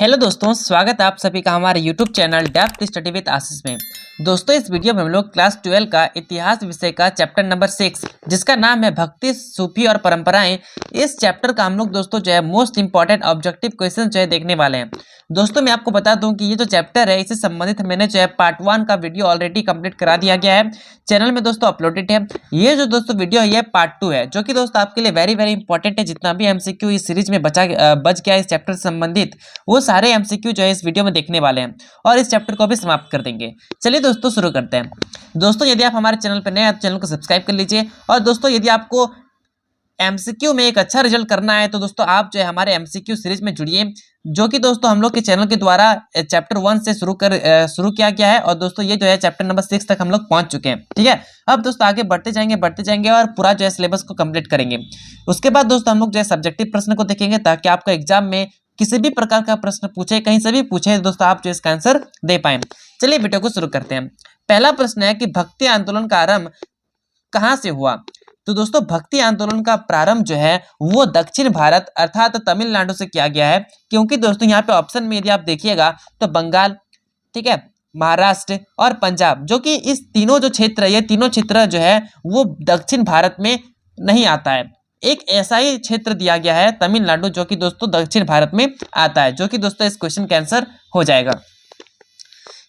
Hello दोस्तों, स्वागत है आप सभी का हमारे YouTube channel depth study with Ashish में। दोस्तों, इस वीडियो में हम लोग क्लास 12 का इतिहास विषय का चैप्टर नंबर 6 जिसका नाम है भक्ति, सूफी और परंपराएं, इस चैप्टर का हम लोग दोस्तों जो है मोस्ट इंपॉर्टेंट ऑब्जेक्टिव क्वेश्चन जो है देखने वाले हैं। दोस्तों, मैं आपको बता दूं कि ये जो चैप्टर है इससे संबंधित मैंने जो है पार्ट 1 का वीडियो ऑलरेडी कंप्लीट करा दिया गया है, चैनल में दोस्तों अपलोडेड है। ये जो दोस्तों वीडियो है ये पार्ट 2 है, जो कि दोस्तों आपके लिए वेरी वेरी इंपॉर्टेंट है। जितना भी एमसीक्यू इस सीरीज में बच गया इस चैप्टर से संबंधित, वो सारे एमसीक्यू जो है इस वीडियो में देखने वाले हैं और इस चैप्टर को भी समाप्त कर देंगे। चलिए दोस्तों शुरू करते हैं। दोस्तों, यदि आप हमारे चैनल पर नए हैं तो चैनल को सब्सक्राइब कर लीजिए। और दोस्तों, यदि आपको एमसीक्यू में एक अच्छा रिजल्ट करना है तो दोस्तों आप जो है हमारे एमसीक्यू सीरीज में जुड़िए, जो कि दोस्तों हम लोग के चैनल के द्वारा चैप्टर 1 से शुरू किया गया है। और दोस्तों ये जो है चैप्टर नंबर 6 तक हम लोग पहुंच चुके हैं। ठीक है, अब दोस्तों आगे बढ़ते जाएंगे और पूरा जो है सिलेबस को कंप्लीट करेंगे। उसके बाद दोस्तों हम लोग जो है सब्जेक्टिव प्रश्न को देखेंगे, ताकि आपका एग्जाम में किसी भी प्रकार का प्रश्न पूछे, कहीं से भी पूछे दोस्तों, आप जो इसका आंसर दे पाए। चलिए वीडियो को शुरू करते हैं। पहला प्रश्न है कि भक्ति आंदोलन का आरंभ कहाँ से हुआ। तो दोस्तों, भक्ति आंदोलन का प्रारंभ जो है वो दक्षिण भारत अर्थात तमिलनाडु से किया गया है। क्योंकि दोस्तों यहाँ पे ऑप्शन में यदि आप देखिएगा तो बंगाल, ठीक है, महाराष्ट्र और पंजाब, जो कि इस तीनों जो क्षेत्र है, ये तीनों क्षेत्र जो है वो दक्षिण भारत में नहीं आता है। एक ऐसा ही क्षेत्र दिया गया है तमिलनाडु, जो कि दोस्तों दक्षिण भारत में आता है, जो कि दोस्तों इस क्वेश्चन का आंसर हो जाएगा।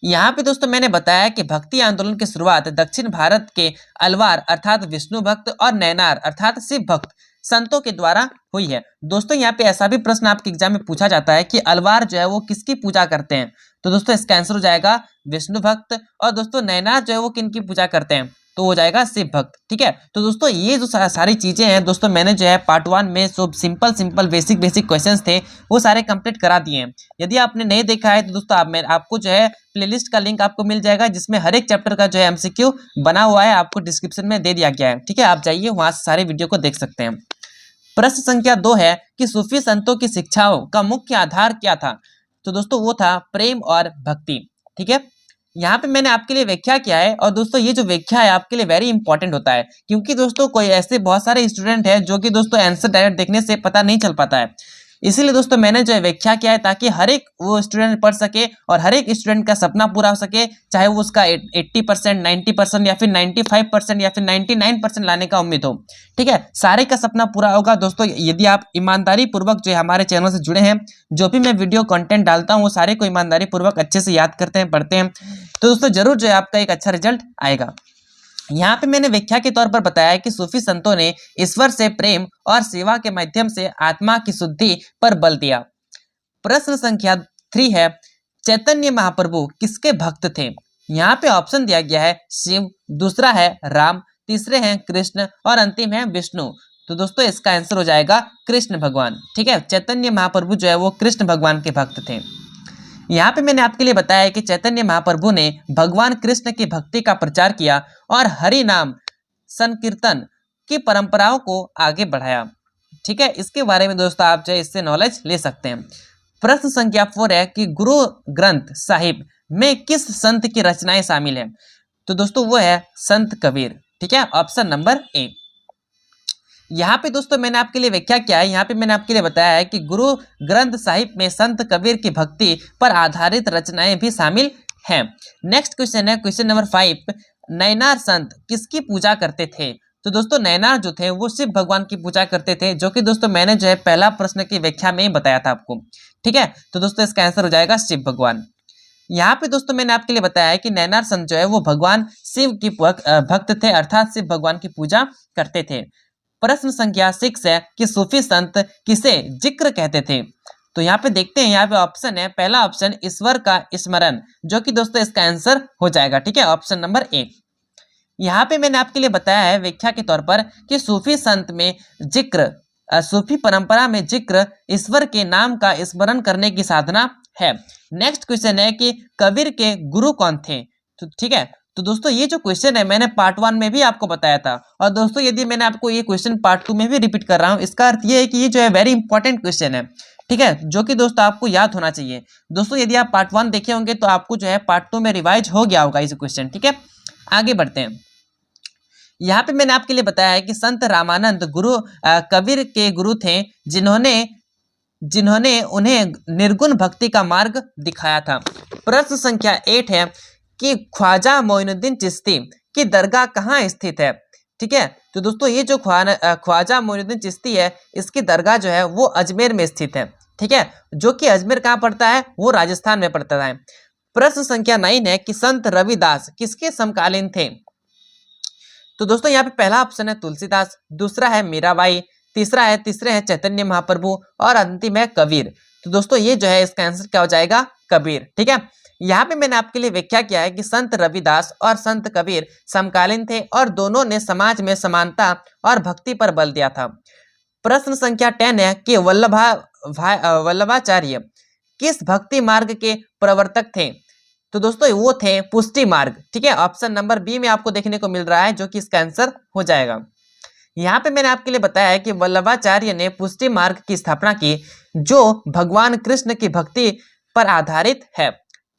यहाँ पे दोस्तों मैंने बताया कि भक्ति आंदोलन की शुरुआत दक्षिण भारत के अलवार अर्थात विष्णु भक्त और नैनार अर्थात शिव भक्त संतों के द्वारा हुई है। दोस्तों यहाँ पे ऐसा भी प्रश्न आपके एग्जाम में पूछा जाता है कि अलवार जो है वो किसकी पूजा करते हैं। तो दोस्तों इसका आंसर हो जाएगा विष्णु भक्त। और दोस्तों नैनार जो है वो किनकी पूजा करते हैं, तो हो जाएगा शिव भक्त। ठीक है, तो दोस्तों ये जो सारी चीजें हैं दोस्तों, मैंने जो है पार्ट 1 में सब सिंपल बेसिक क्वेश्चंस थे वो सारे कंप्लीट करा दिए हैं। यदि आपने नहीं देखा है तो दोस्तों आपको जो है प्लेलिस्ट का लिंक आपको मिल जाएगा, जिसमें हर एक चैप्टर का जो है एमसीक्यू बना हुआ है, आपको डिस्क्रिप्शन में दे दिया गया है। ठीक है, आप जाइए वहां से सारे वीडियो को देख सकते हैं। प्रश्न संख्या 2 है कि सूफी संतों की शिक्षाओं का मुख्य आधार क्या था। तो दोस्तों वो था प्रेम और भक्ति। ठीक है, यहाँ पे मैंने आपके लिए व्याख्या किया है। और दोस्तों ये जो व्याख्या है आपके लिए वेरी इंपॉर्टेंट होता है, क्योंकि दोस्तों कोई ऐसे बहुत सारे स्टूडेंट हैं जो कि दोस्तों आंसर डायरेक्ट देखने से पता नहीं चल पाता है। इसीलिए दोस्तों मैंने जो है व्याख्या किया है, ताकि हर एक वो स्टूडेंट पढ़ सके और हर एक स्टूडेंट का सपना पूरा हो सके, चाहे वो उसका 80%, 90% या फिर 95% या फिर 99% लाने का उम्मीद हो। ठीक है, सारे का सपना पूरा होगा दोस्तों यदि आप ईमानदारी पूर्वक जो है हमारे चैनल से जुड़े हैं। जो भी मैं वीडियो कंटेंट डालता हूँ वो सारे को ईमानदारी पूर्वक अच्छे से याद करते हैं, पढ़ते हैं, तो दोस्तों जरूर जो है आपका एक अच्छा रिजल्ट आएगा। यहाँ पे मैंने व्याख्या के तौर पर बताया कि सूफी संतों ने ईश्वर से प्रेम और सेवा के माध्यम से आत्मा की शुद्धि पर बल दिया। प्रश्न संख्या 3 है चैतन्य महाप्रभु किसके भक्त थे। यहाँ पे ऑप्शन दिया गया है शिव, दूसरा है राम, तीसरे हैं कृष्ण और अंतिम है विष्णु। तो दोस्तों इसका आंसर हो जाएगा कृष्ण भगवान। ठीक है, चैतन्य महाप्रभु जो है वो कृष्ण भगवान के भक्त थे। यहाँ पे मैंने आपके लिए बताया कि चैतन्य महाप्रभु ने भगवान कृष्ण की भक्ति का प्रचार किया और हरि नाम संकीर्तन की परंपराओं को आगे बढ़ाया। ठीक है, इसके बारे में दोस्तों आप जो है इससे नॉलेज ले सकते हैं। प्रश्न संख्या 4 है कि गुरु ग्रंथ साहिब में किस संत की रचनाएं शामिल है। तो दोस्तों वो है संत कबीर। ठीक है, ऑप्शन नंबर ए। यहाँ पे दोस्तों मैंने आपके लिए व्याख्या किया है, यहाँ पे मैंने आपके लिए बताया है कि गुरु ग्रंथ साहिब में संत कबीर की भक्ति पर आधारित रचनाएं भी शामिल हैं। नेक्स्ट क्वेश्चन है क्वेश्चन नंबर 5, नैनार संत किसकी पूजा करते थे। तो दोस्तों नैनार जो थे वो शिव भगवान की पूजा करते थे, जो कि दोस्तों मैंने जो है पहला प्रश्न की व्याख्या में ही बताया था आपको। ठीक है, तो दोस्तों इसका आंसर हो जाएगा शिव भगवान। यहाँ पे दोस्तों मैंने आपके लिए बताया है कि नैनार संत जो है वो भगवान शिव की भक्त थे, अर्थात शिव भगवान की पूजा करते थे। प्रश्न संख्या 6 है कि सूफी संत किसे जिक्र कहते थे। तो यहाँ पे देखते हैं, यहाँ पे ऑप्शन है, पहला ऑप्शन ईश्वर का स्मरण, जो कि दोस्तों इसका आंसर हो जाएगा। ठीक है, ऑप्शन नंबर 1। यहाँ पे मैंने आपके लिए बताया है व्याख्या के तौर पर कि सूफी संत में जिक्र, सूफी परंपरा में जिक्र ईश्वर के नाम का स्मरण करने की साधना है। नेक्स्ट क्वेश्चन है कि कबीर के गुरु कौन थे। तो ठीक है, तो दोस्तों ये जो क्वेश्चन है मैंने पार्ट 1 में भी आपको बताया था, और दोस्तों यदि मैंने आपको ये क्वेश्चन पार्ट 2 में भी रिपीट कर रहा हूँ, इसका अर्थ ये है कि ये जो है वेरी इंपॉर्टेंट क्वेश्चन है। ठीक है, जो कि दोस्तों आपको याद होना चाहिए। दोस्तों यदि आप पार्ट 1 देखे होंगे तो आपको जो है पार्ट 2 में रिवाइज हो गया होगा इस क्वेश्चन। ठीक है, आगे बढ़ते हैं। यहाँ पे मैंने आपके लिए बताया है कि संत रामानंद कबीर के गुरु थे, जिन्होंने जिन्होंने उन्हें निर्गुण भक्ति का मार्ग दिखाया था। प्रश्न संख्या 8 है कि ख्वाजा मोइनुद्दीन चिश्ती की दरगाह कहाँ स्थित है। ठीक है, तो दोस्तों ये जो ख्वाजा मोइनुद्दीन चिश्ती है, इसकी दरगाह जो है वो अजमेर में स्थित है। ठीक है, जो कि अजमेर कहाँ पड़ता है, वो राजस्थान में पड़ता है। प्रश्न संख्या 9 है कि संत रविदास किसके समकालीन थे। तो दोस्तों यहाँ पे पहला ऑप्शन है तुलसीदास, दूसरा है मीराबाई, तीसरे है चैतन्य महाप्रभु और अंतिम है कबीर। तो दोस्तों ये जो है इसका आंसर क्या हो जाएगा, कबीर। ठीक है, यहाँ पे मैंने आपके लिए व्याख्या किया है कि संत रविदास और संत कबीर समकालीन थे और दोनों ने समाज में समानता और भक्ति पर बल दिया था। प्रश्न संख्या 10 है कि वल्लभाचार्य किस भक्ति मार्ग के प्रवर्तक थे। तो दोस्तों वो थे पुष्टि मार्ग। ठीक है, ऑप्शन नंबर बी में आपको देखने को मिल रहा है, जो कि इसका आंसर हो जाएगा। यहाँ पे मैंने आपके लिए बताया है कि वल्लभाचार्य ने पुष्टि मार्ग की स्थापना की, जो भगवान कृष्ण की भक्ति पर आधारित है।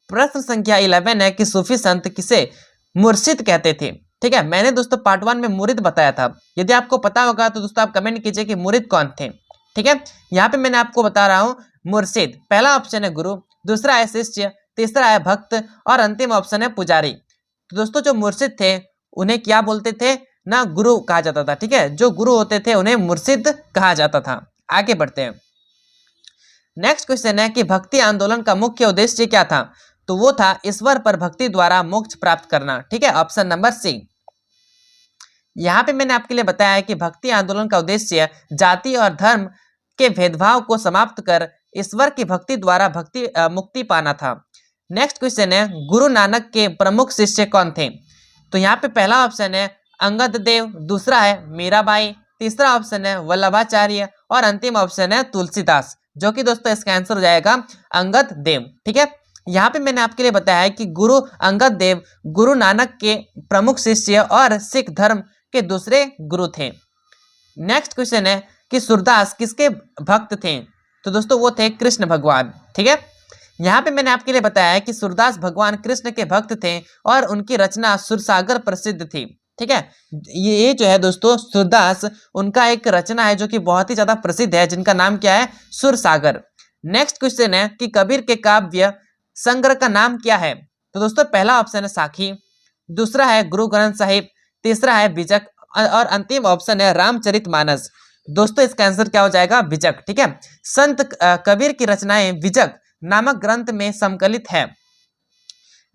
प्रश्न संख्या 11 है कि सूफी संत किसे मुर्शिद कहते थे। ठीक है, मैंने दोस्तों पार्ट 1 में मुरीद बताया था, यदि आपको पता होगा तो दोस्तों आप कमेंट कीजिए कि मुरीद कौन थे। ठीक है, यहाँ पे मैंने आपको बता रहा हूँ मुर्शिद, पहला ऑप्शन है गुरु, दूसरा है शिष्य, तीसरा है भक्त और अंतिम ऑप्शन है पुजारी। तो दोस्तों जो मुर्शिद थे उन्हें क्या बोलते थे ना, गुरु कहा जाता था। ठीक है, जो गुरु होते थे उन्हें मुर्शिद कहा जाता था। आगे बढ़ते हैं। नेक्स्ट क्वेश्चन है कि भक्ति आंदोलन का मुख्य उद्देश्य क्या था। तो वो था ईश्वर पर भक्ति द्वारा मोक्ष प्राप्त करना। ठीक है, ऑप्शन नंबर सी। यहाँ पे मैंने आपके लिए बताया है कि भक्ति आंदोलन का उद्देश्य जाति और धर्म के भेदभाव को समाप्त कर ईश्वर की भक्ति द्वारा मुक्ति पाना था। नेक्स्ट क्वेश्चन है गुरु नानक के प्रमुख शिष्य कौन थे। तो यहाँ पे पहला ऑप्शन है अंगद देव, दूसरा है मीराबाई, तीसरा ऑप्शन है वल्लभाचार्य और अंतिम ऑप्शन है तुलसीदास, जो कि दोस्तों इसका आंसर हो जाएगा अंगद देव। ठीक है, यहाँ पे मैंने आपके लिए बताया है कि गुरु अंगद देव गुरु नानक के प्रमुख शिष्य और सिख धर्म के दूसरे गुरु थे। नेक्स्ट क्वेश्चन है कि सूरदास किसके भक्त थे। तो दोस्तों वो थे कृष्ण भगवान। ठीक है, यहाँ पे मैंने आपके लिए बताया है कि सूरदास भगवान कृष्ण के भक्त थे और उनकी रचना सुरसागर प्रसिद्ध थी। ठीक है, ये जो है दोस्तों सूरदास, उनका एक रचना है जो कि बहुत ही ज्यादा प्रसिद्ध है, जिनका नाम क्या है, सुरसागर। नेक्स्ट क्वेश्चन है कि कबीर के काव्य संग्रह का नाम क्या है। तो दोस्तों पहला ऑप्शन है साखी, दूसरा है गुरु ग्रंथ साहिब, तीसरा है बिजक और अंतिम ऑप्शन है रामचरितमानस। दोस्तों इसका आंसर क्या हो जाएगा, बिजक। ठीक है, संत कबीर की रचनाएं बिजक नामक ग्रंथ में संकलित है।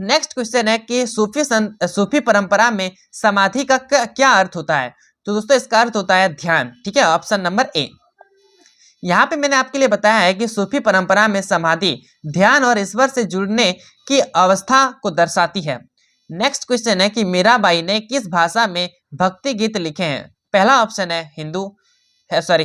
नेक्स्ट क्वेश्चन है कि सूफी परंपरा में समाधि का क्या अर्थ होता है। तो दोस्तों इसका अर्थ होता है ध्यान। ठीक है, ऑप्शन नंबर ए। यहाँ पे मैंने आपके लिए बताया है कि सूफी परंपरा में समाधि ध्यान और ईश्वर से जुड़ने की अवस्था को दर्शाती है। नेक्स्ट क्वेश्चन है कि मीराबाई ने किस भाषा में भक्ति गीत लिखे हैं। पहला ऑप्शन है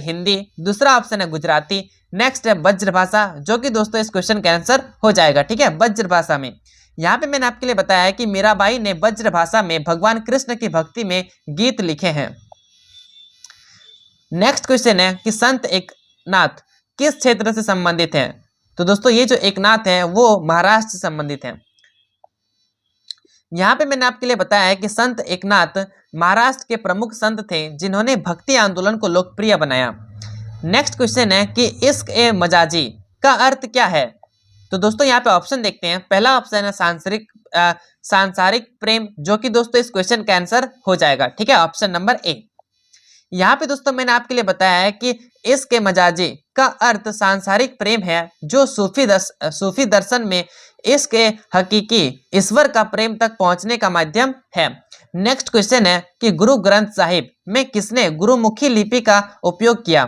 हिंदी, दूसरा ऑप्शन है गुजराती, नेक्स्ट है ब्रज भाषा, जो कि दोस्तों इस क्वेश्चन का आंसर हो जाएगा। ठीक है, ब्रज भाषा में। यहाँ पे मैंने आपके लिए बताया है कि मीराबाई ने ब्रज भाषा में भगवान कृष्ण की भक्ति में गीत लिखे हैं। नेक्स्ट क्वेश्चन है कि संत एकनाथ किस क्षेत्र से संबंधित हैं। तो दोस्तों ये जो एकनाथ है वो महाराष्ट्र से संबंधित है। यहाँ पे मैंने आपके लिए बताया है कि संत एकनाथ महाराष्ट्र के प्रमुख संत थे, जिन्होंने भक्ति आंदोलन को लोकप्रिय बनाया। नेक्स्ट क्वेश्चन है कि इश्क ए मजाजी का अर्थ क्या है। तो दोस्तों यहाँ पे ऑप्शन देखते हैं। पहला ऑप्शन है सांसारिक प्रेम, जो कि दोस्तों इस क्वेश्चन का आंसर हो जाएगा। ठीक है, ऑप्शन नंबर ए। यहाँ पे दोस्तों मैंने आपके लिए बताया है कि इश्क ए मजाजी का अर्थ सांसारिक प्रेम है, जो सूफी दर्शन में इश्क ए हकीकी ईश्वर का प्रेम तक पहुंचने का माध्यम है। नेक्स्ट क्वेश्चन है कि गुरु ग्रंथ साहिब में किसने गुरुमुखी लिपि का उपयोग किया।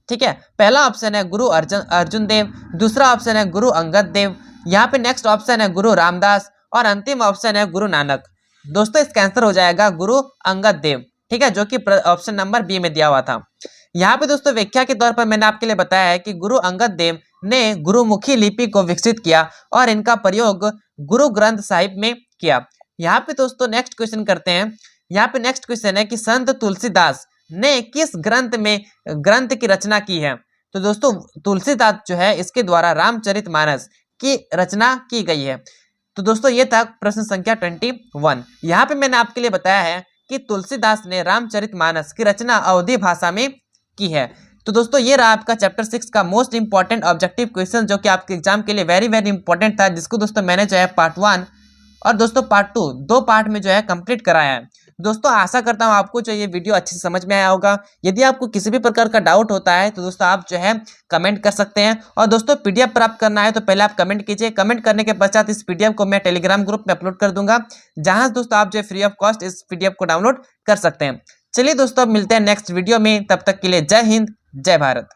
ठीक है, पहला ऑप्शन है गुरु अर्जुन देव, दूसरा ऑप्शन है गुरु अंगद देव, यहाँ पे नेक्स्ट ऑप्शन है गुरु रामदास और अंतिम ऑप्शन है गुरु नानक। दोस्तों इसका आंसर हो जाएगा गुरु अंगद देव। ठीक है, जो कि ऑप्शन नंबर बी में दिया हुआ था। यहाँ पे दोस्तों व्याख्या के तौर पर मैंने आपके लिए बताया है कि गुरु अंगद देव ने गुरुमुखी लिपि को विकसित किया और इनका प्रयोग गुरु ग्रंथ साहिब में किया। यहाँ पे दोस्तों नेक्स्ट क्वेश्चन करते हैं। यहाँ पे नेक्स्ट क्वेश्चन है कि संत तुलसीदास ने किस ग्रंथ की रचना की है। तो दोस्तों तुलसीदास जो है इसके द्वारा रामचरितमानस की रचना की गई है। तो दोस्तों ये था प्रश्न संख्या 21। यहाँ पे मैंने आपके लिए बताया है कि तुलसीदास ने रामचरितमानस की रचना अवधी भाषा में की है। तो दोस्तों ये रहा आपका चैप्टर 6 का मोस्ट इंपॉर्टेंट ऑब्जेक्टिव क्वेश्चन, जो कि आपके एग्जाम के लिए वेरी वेरी इंपॉर्टेंट था, जिसको दोस्तों मैंने जो है पार्ट 1 और दोस्तों पार्ट 2 दो पार्ट में जो है कंप्लीट कराया है। दोस्तों आशा करता हूँ आपको जो ये वीडियो अच्छे से समझ में आया होगा। यदि आपको किसी भी प्रकार का डाउट होता है तो दोस्तों आप जो है कमेंट कर सकते हैं। और दोस्तों पीडीएफ प्राप्त करना है तो पहले आप कमेंट कीजिए। कमेंट करने के पश्चात इस पीडीएफ को मैं टेलीग्राम ग्रुप में अपलोड कर दूंगा, जहां दोस्तों आप जो है फ्री ऑफ कॉस्ट इस पीडीएफ को डाउनलोड कर सकते हैं। चलिए दोस्तों अब मिलते हैं नेक्स्ट वीडियो में, तब तक के लिए जय हिंद जय भारत।